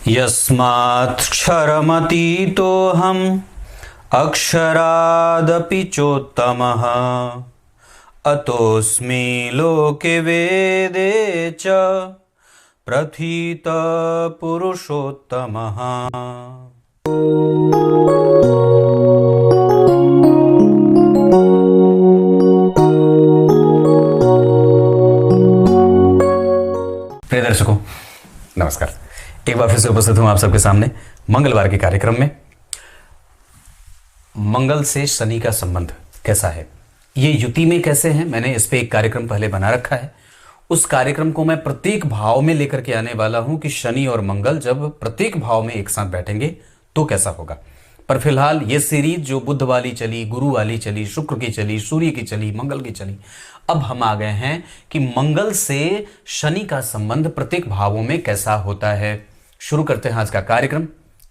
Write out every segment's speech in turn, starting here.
यस्मात्क्षरमतीतोऽहम् अक्षरादपि चोत्तमः अतोऽस्मि लोके वेदे च प्रथितः पुरुषोत्तमः। प्रिय दर्शकों नमस्कार। एक बार फिर से उपस्थित हूं आप सबके सामने मंगलवार के कार्यक्रम में। मंगल से शनि का संबंध कैसा है, ये युति में कैसे है, मैंने इस पे एक कार्यक्रम पहले बना रखा है। उस कार्यक्रम को मैं प्रत्येक भाव में लेकर के आने वाला हूं कि शनि और मंगल जब प्रत्येक भाव में एक साथ बैठेंगे तो कैसा होगा। पर फिलहाल ये सीरीज जो बुध वाली चली, गुरु वाली चली, शुक्र की चली, सूर्य की चली, मंगल की चली, अब हम आ गए हैं कि मंगल से शनि का संबंध प्रत्येक भावों में कैसा होता है। शुरू करते हैं आज का कार्यक्रम।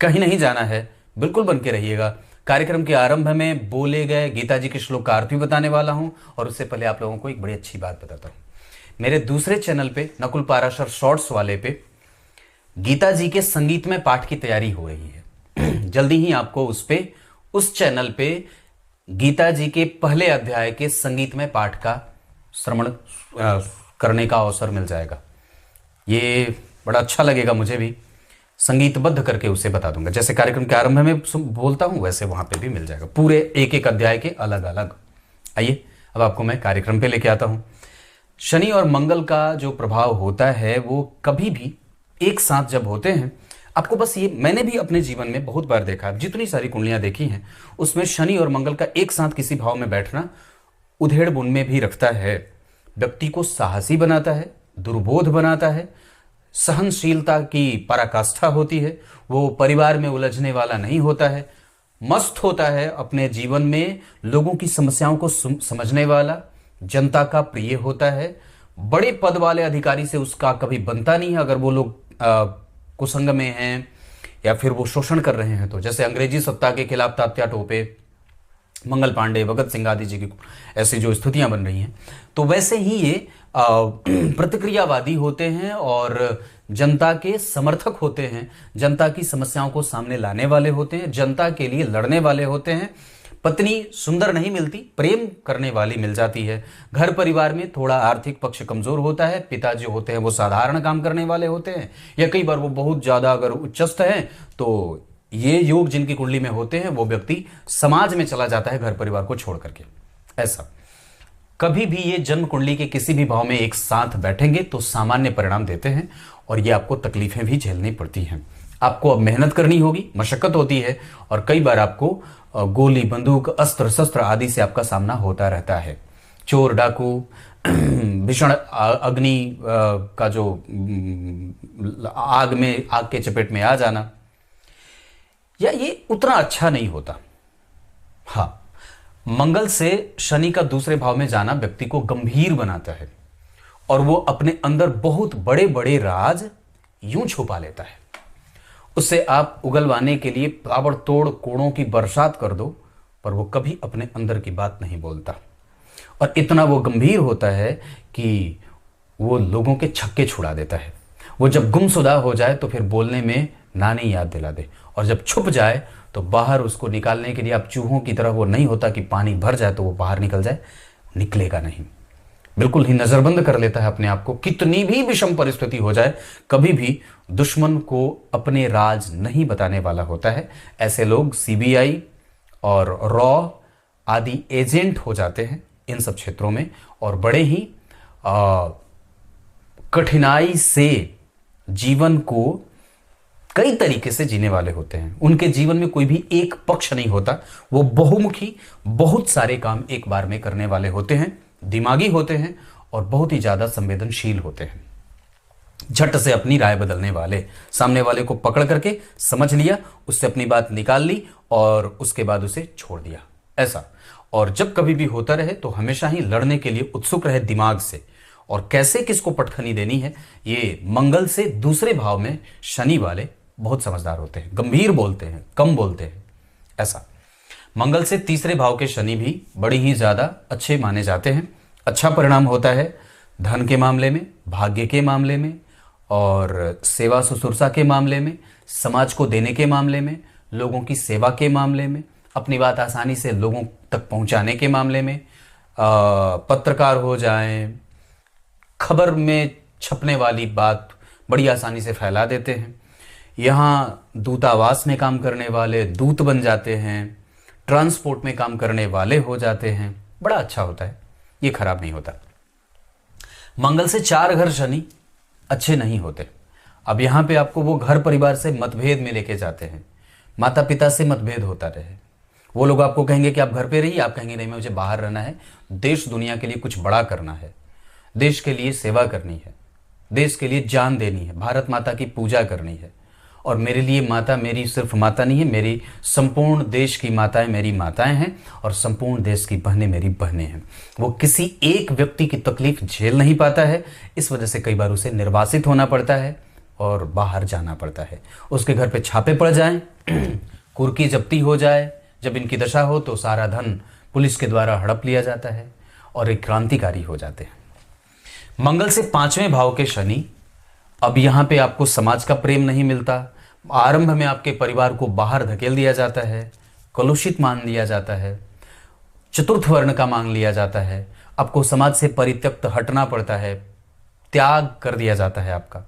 कहीं नहीं जाना है, बिल्कुल बन के रहिएगा। कार्यक्रम के आरंभ में बोले गए गीता जी के श्लोक का अर्थ भी बताने वाला हूं, और उससे पहले आप लोगों को एक बड़ी अच्छी बात बताता हूं। मेरे दूसरे चैनल पे नकुल पाराशर शॉर्ट्स वाले पे गीता जी के संगीतमय पाठ की तैयारी हो रही है। जल्दी ही आपको उस चैनल पे गीता जी के पहले अध्याय के संगीतमय पाठ का श्रवण करने का अवसर मिल जाएगा। ये बड़ा अच्छा लगेगा मुझे भी, संगीतबद्ध करके उसे बता दूंगा। जैसे कार्यक्रम के आरंभ में बोलता हूं वैसे वहां पे भी मिल जाएगा, पूरे एक एक अध्याय के अलग अलग। आइए अब आपको मैं कार्यक्रम पे लेके आता हूं। शनि और मंगल का जो प्रभाव होता है वो कभी भी एक साथ जब होते हैं, आपको बस ये, मैंने भी अपने जीवन में बहुत बार देखा, जितनी सारी कुंडलियां देखी हैं उसमें शनि और मंगल का एक साथ किसी भाव में बैठना उधेड़ बुन में भी रखता है। व्यक्ति को साहसी बनाता है, दुर्बोध बनाता है, सहनशीलता की पराकाष्ठा होती है, वो परिवार में उलझने वाला नहीं होता है, मस्त होता है, अपने जीवन में लोगों की समस्याओं को समझने वाला, जनता का प्रिय होता है। बड़े पद वाले अधिकारी से उसका कभी बनता नहीं है अगर वो लोग कुसंग में हैं या फिर वो शोषण कर रहे हैं तो। जैसे अंग्रेजी सत्ता के खिलाफ तात्या टोपे, मंगल पांडे, भगत सिंह आदि जी की ऐसी जो स्थितियां बन रही हैं, तो वैसे ही ये प्रतिक्रियावादी होते हैं और जनता के समर्थक होते हैं, जनता की समस्याओं को सामने लाने वाले होते हैं, जनता के लिए लड़ने वाले होते हैं। पत्नी सुंदर नहीं मिलती, प्रेम करने वाली मिल जाती है। घर परिवार में थोड़ा आर्थिक पक्ष कमजोर होता है, पिता जो होते हैं वो साधारण काम करने वाले होते हैं, या कई बार वो बहुत ज्यादा अगर उच्चस्थ हैं तो ये योग जिनकी कुंडली में होते हैं वो व्यक्ति समाज में चला जाता है घर परिवार को छोड़ करके। ऐसा कभी भी ये जन्म कुंडली के किसी भी भाव में एक साथ बैठेंगे तो सामान्य परिणाम देते हैं, और ये आपको तकलीफें भी झेलनी पड़ती हैं। आपको अब मेहनत करनी होगी, मशक्कत होती है, और कई बार आपको गोली, बंदूक, अस्त्र शस्त्र आदि से आपका सामना होता रहता है। चोर, डाकू, भीषण अग्नि का जो आग के चपेट में आ जाना, या ये उतना अच्छा नहीं होता। हाँ, मंगल से शनि का दूसरे भाव में जाना व्यक्ति को गंभीर बनाता है, और वो अपने अंदर बहुत बड़े बड़े राज यूं छुपा लेता है। उससे आप उगलवाने के लिए ताबड़तोड़ कोड़ों की बरसात कर दो, पर वो कभी अपने अंदर की बात नहीं बोलता, और इतना वो गंभीर होता है कि वो लोगों के छक्के छुड़ा देता है। वो जब गुमशुदा हो जाए तो फिर बोलने में नानी याद दिला दे, और जब छुप जाए तो बाहर उसको निकालने के लिए आप चूहों की तरह, वो नहीं होता कि पानी भर जाए तो वो बाहर निकल जाए, निकलेगा नहीं, बिल्कुल ही नजरबंद कर लेता है अपने आप को। कितनी भी विषम परिस्थिति हो जाए, कभी भी दुश्मन को अपने राज नहीं बताने वाला होता है। ऐसे लोग सीबीआई और रॉ आदि एजेंट हो जाते हैं इन सब क्षेत्रों में, और बड़े ही कठिनाई से जीवन को कई तरीके से जीने वाले होते हैं। उनके जीवन में कोई भी एक पक्ष नहीं होता, वो बहुमुखी, बहुत सारे काम एक बार में करने वाले होते हैं, दिमागी होते हैं, और बहुत ही ज्यादा संवेदनशील होते हैं। झट से अपनी राय बदलने वाले, सामने वाले को पकड़ करके समझ लिया, उससे अपनी बात निकाल ली और उसके बाद उसे छोड़ दिया, ऐसा। और जब कभी भी होता रहे तो हमेशा ही लड़ने के लिए उत्सुक रहे दिमाग से, और कैसे किसको पटखनी देनी है, ये मंगल से दूसरे भाव में शनि वाले बहुत समझदार होते हैं, गंभीर बोलते हैं, कम बोलते हैं, ऐसा। मंगल से तीसरे भाव के शनि भी बड़ी ही ज्यादा अच्छे माने जाते हैं। अच्छा परिणाम होता है धन के मामले में, भाग्य के मामले में, और सेवा शुश्रूषा के मामले में, समाज को देने के मामले में, लोगों की सेवा के मामले में, अपनी बात आसानी से लोगों तक पहुंचाने के मामले में, पत्रकार हो जाएं, खबर में छपने वाली बात बड़ी आसानी से फैला देते हैं। यहाँ दूतावास में काम करने वाले दूत बन जाते हैं, ट्रांसपोर्ट में काम करने वाले हो जाते हैं, बड़ा अच्छा होता है, ये खराब नहीं होता। मंगल से 4 घर शनि अच्छे नहीं होते। अब यहाँ पे आपको वो घर परिवार से मतभेद में लेके जाते हैं, माता पिता से मतभेद होता रहे। वो लोग आपको कहेंगे कि आप घर पे रहिए, आप कहेंगे नहीं मुझे बाहर रहना है, देश दुनिया के लिए कुछ बड़ा करना है, देश के लिए सेवा करनी है, देश के लिए जान देनी है, भारत माता की पूजा करनी है। और मेरे लिए माता मेरी सिर्फ माता नहीं है, मेरी संपूर्ण देश की माताएं मेरी माताएं हैं और संपूर्ण देश की बहनें मेरी बहनें हैं। वो किसी एक व्यक्ति की तकलीफ झेल नहीं पाता है, इस वजह से कई बार उसे निर्वासित होना पड़ता है और बाहर जाना पड़ता है। उसके घर पे छापे पड़ जाएं, कुर्की जब्ती हो जाए, जब इनकी दशा हो तो सारा धन पुलिस के द्वारा हड़प लिया जाता है और एक क्रांतिकारी हो जाते हैं। मंगल से 5वें भाव के शनि, अब यहाँ पे आपको समाज का प्रेम नहीं मिलता। आरंभ में आपके परिवार को बाहर धकेल दिया जाता है, कलुषित मान लिया जाता है, चतुर्थ वर्ण का मान लिया जाता है, आपको समाज से परित्यक्त हटना पड़ता है, त्याग कर दिया जाता है आपका,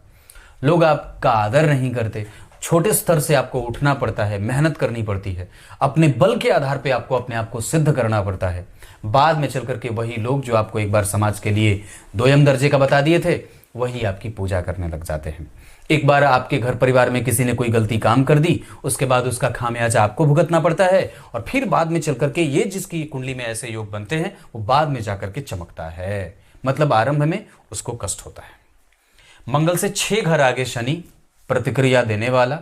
लोग आपका आदर नहीं करते, छोटे स्तर से आपको उठना पड़ता है, मेहनत करनी पड़ती है, अपने बल के आधार पे आपको अपने आप को सिद्ध करना पड़ता है। बाद में चल करके वही लोग जो आपको एक बार समाज के लिए दोयम दर्जे का बता दिए थे, वही आपकी पूजा करने लग जाते हैं। एक बार आपके घर परिवार में किसी ने कोई गलती काम कर दी, उसके बाद उसका खामियाजा आपको भुगतना पड़ता है और फिर बाद में चल करके ये जिसकी कुंडली में ऐसे योग बनते हैं वो बाद में जाकर के चमकता है, मतलब आरंभ में उसको कष्ट होता है। मंगल से 6 घर आगे शनि, प्रतिक्रिया देने वाला,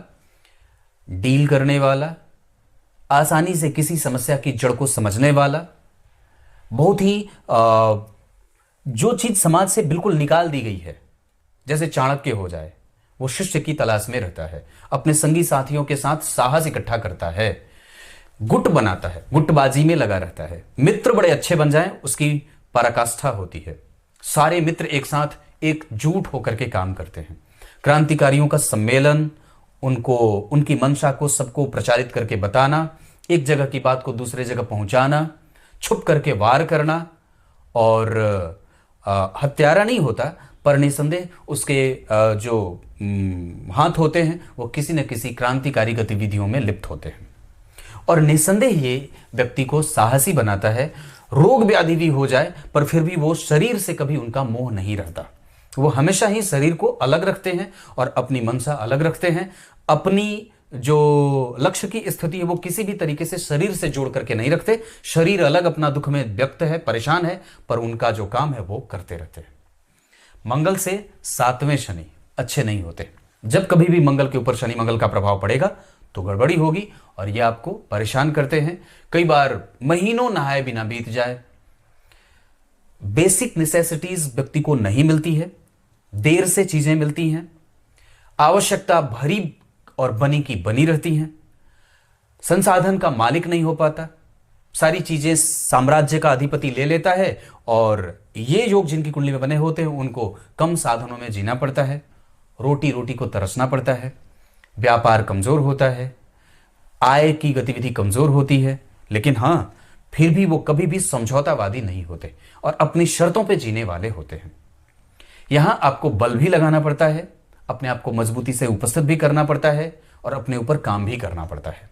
डील करने वाला, आसानी से किसी समस्या की जड़ को समझने वाला, बहुत ही जो चीज समाज से बिल्कुल निकाल दी गई है, जैसे चाणक्य हो जाए, वो शिष्य की तलाश में रहता है, अपने संगी साथियों के साथ साहस इकट्ठा करता है, गुट बनाता है, गुटबाजी में लगा रहता है, मित्र बड़े अच्छे बन जाएं उसकी पराकाष्ठा होती है, सारे मित्र एक साथ एकजुट होकर के काम करते हैं। क्रांतिकारियों का सम्मेलन, उनको उनकी मंशा को सबको प्रचारित करके बताना, एक जगह की बात को दूसरे जगह पहुंचाना, छुप करके वार करना, और हत्यारा नहीं होता पर निसंदेह उसके जो हाथ होते हैं वो किसी न किसी क्रांतिकारी गतिविधियों में लिप्त होते हैं। और निसंदेह ये व्यक्ति को साहसी बनाता है। रोग व्याधि भी हो जाए पर फिर भी वो शरीर से कभी उनका मोह नहीं रहता, वो हमेशा ही शरीर को अलग रखते हैं और अपनी मनसा अलग रखते हैं। अपनी जो लक्ष्य की स्थिति है वो किसी भी तरीके से शरीर से जोड़ करके नहीं रखते। शरीर अलग अपना दुख में व्यक्त है, परेशान है, पर उनका जो काम है वो करते रहते हैं। मंगल से 7वें शनि अच्छे नहीं होते। जब कभी भी मंगल के ऊपर शनि मंगल का प्रभाव पड़ेगा तो गड़बड़ी होगी और ये आपको परेशान करते हैं। कई बार महीनों नहाए बिना बीत जाए, बेसिक नेसेसिटीज व्यक्ति को नहीं मिलती है, देर से चीजें मिलती हैं, आवश्यकता भरी और बनी की बनी रहती हैं, संसाधन का मालिक नहीं हो पाता, सारी चीजें साम्राज्य का अधिपति ले लेता है। और ये योग जिनकी कुंडली में बने होते हैं उनको कम साधनों में जीना पड़ता है, रोटी रोटी को तरसना पड़ता है, व्यापार कमजोर होता है, आय की गतिविधि कमजोर होती है, लेकिन हाँ फिर भी वो कभी भी समझौतावादी नहीं होते और अपनी शर्तों पे जीने वाले होते हैं। यहां आपको बल भी लगाना पड़ता है, अपने आप को मजबूती से उपस्थित भी करना पड़ता है और अपने ऊपर काम भी करना पड़ता है।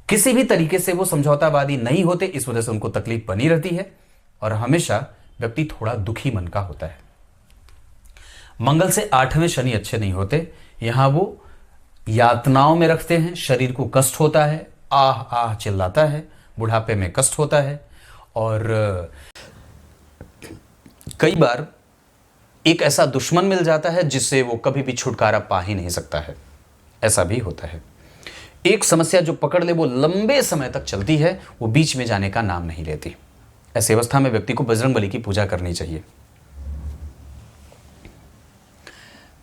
किसी भी तरीके से वो समझौतावादी नहीं होते, इस वजह से उनको तकलीफ बनी रहती है और हमेशा व्यक्ति थोड़ा दुखी मन का होता है। मंगल से 8वें शनि अच्छे नहीं होते। यहां वो यातनाओं में रखते हैं, शरीर को कष्ट होता है, आह आह चिल्लाता है, बुढ़ापे में कष्ट होता है और कई बार एक ऐसा दुश्मन मिल जाता है जिससे वो कभी भी छुटकारा पा ही नहीं सकता है, ऐसा भी होता है। एक समस्या जो पकड़ ले वो लंबे समय तक चलती है, वो बीच में जाने का नाम नहीं लेती। ऐसी अवस्था में व्यक्ति को बजरंगबली की पूजा करनी चाहिए।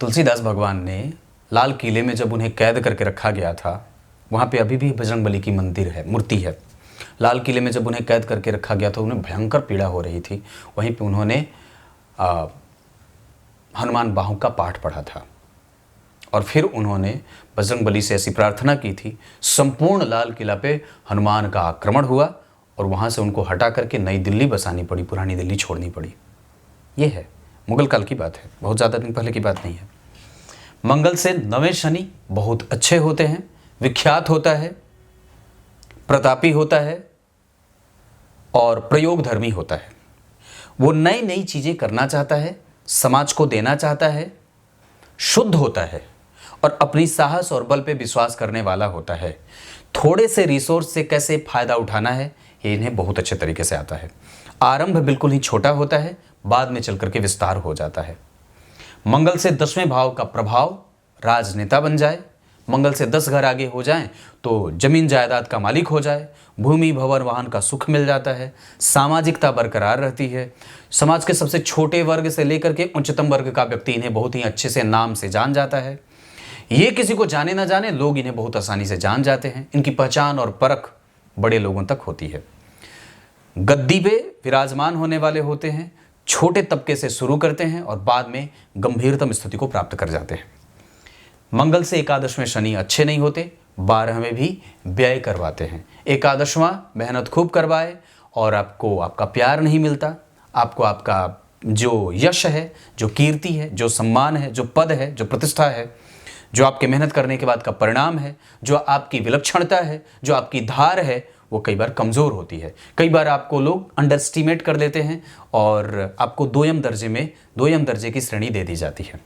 तुलसीदास भगवान ने लाल किले में जब उन्हें कैद करके रखा गया था, वहां पे अभी भी बजरंगबली की मंदिर है, मूर्ति है। लाल किले में जब उन्हें कैद करके रखा गया था, उन्हें भयंकर पीड़ा हो रही थी। वहीं पे उन्होंने हनुमान बाहु का पाठ पढ़ा था। और फिर उन्होंने बजरंगबली से ऐसी प्रार्थना की थी, संपूर्ण लाल किला पे हनुमान का आक्रमण हुआ और वहाँ से उनको हटा करके नई दिल्ली बसानी पड़ी, पुरानी दिल्ली छोड़नी पड़ी। ये है, मुगल काल की बात है, बहुत ज़्यादा दिन पहले की बात नहीं है। मंगल से नवें शनि बहुत अच्छे होते हैं, विख्यात होता है, प्रतापी होता है और प्रयोगधर्मी होता है। वो नई नई चीज़ें करना चाहता है, समाज को देना चाहता है, शुद्ध होता है और अपनी साहस और बल पे विश्वास करने वाला होता है। थोड़े से रिसोर्स से कैसे फ़ायदा उठाना है ये इन्हें बहुत अच्छे तरीके से आता है। आरंभ बिल्कुल ही छोटा होता है, बाद में चल करके विस्तार हो जाता है। मंगल से 10वें भाव का प्रभाव राजनेता बन जाए, मंगल से 10 घर आगे हो जाएं तो जमीन जायदाद का मालिक हो जाए, भूमि भवन वाहन का सुख मिल जाता है, सामाजिकता बरकरार रहती है, समाज के सबसे छोटे वर्ग से लेकर के उच्चतम वर्ग का व्यक्ति इन्हें बहुत ही अच्छे से नाम से जान जाता है। ये किसी को जाने ना जाने, लोग इन्हें बहुत आसानी से जान जाते हैं। इनकी पहचान और परख बड़े लोगों तक होती है। गद्दी पे विराजमान होने वाले होते हैं, छोटे तबके से शुरू करते हैं और बाद में गंभीरतम स्थिति को प्राप्त कर जाते हैं। मंगल से एकादश में शनि अच्छे नहीं होते, 12वें भी व्यय करवाते हैं। एकादशवां मेहनत खूब करवाए और आपको आपका प्यार नहीं मिलता, आपको आपका जो यश है, जो कीर्ति है, जो सम्मान है, जो पद है, जो प्रतिष्ठा है, जो आपके मेहनत करने के बाद का परिणाम है, जो आपकी विलक्षणता है, जो आपकी धार है, वो कई बार कमज़ोर होती है। कई बार आपको लोग अंडर एस्टिमेट कर देते हैं और आपको दोयम दर्जे की श्रेणी दे दी जाती है।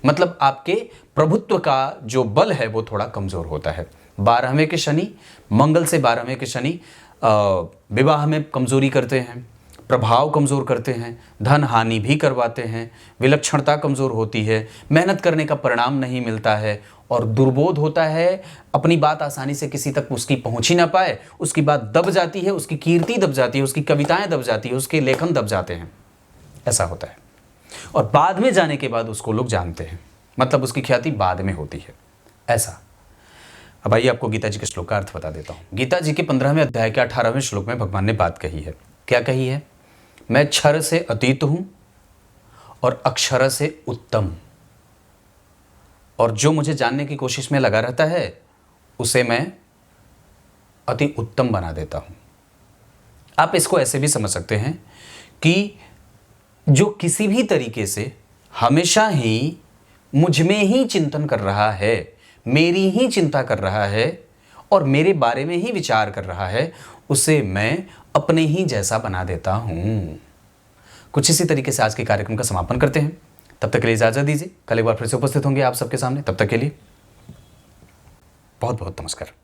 मतलब आपके प्रभुत्व का जो बल है वो थोड़ा कमज़ोर होता है। 12वें के शनि, मंगल से 12वें के शनि विवाह में कमज़ोरी करते हैं, प्रभाव कमज़ोर करते हैं, धन हानि भी करवाते हैं, विलक्षणता कमज़ोर होती है, मेहनत करने का परिणाम नहीं मिलता है और दुर्बोध होता है। अपनी बात आसानी से किसी तक उसकी पहुंच ही ना पाए, उसकी बात दब जाती है, उसकी कीर्ति दब जाती है, उसकी कविताएं दब जाती है, उसके लेखन दब जाते हैं, ऐसा होता है। और बाद में जाने के बाद उसको लोग जानते हैं, मतलब उसकी ख्याति बाद में होती है, ऐसा। अब आइए आपको गीता जी के श्लोक का अर्थ बता देता हूँ। गीता जी के 15वें अध्याय के 18वें श्लोक में भगवान ने बात कही है। क्या कही है? मैं क्षर से अतीत हूं और अक्षर से उत्तम, और जो मुझे जानने की कोशिश में लगा रहता है उसे मैं अति उत्तम बना देता हूं। आप इसको ऐसे भी समझ सकते हैं कि जो किसी भी तरीके से हमेशा ही मुझ में ही चिंतन कर रहा है, मेरी ही चिंता कर रहा है और मेरे बारे में ही विचार कर रहा है, उसे मैं अपने ही जैसा बना देता हूं। कुछ इसी तरीके से आज के कार्यक्रम का समापन करते हैं। तब तक के लिए इजाजत दीजिए, कल एक बार फिर से उपस्थित होंगे आप सबके सामने। तब तक के लिए बहुत बहुत नमस्कार।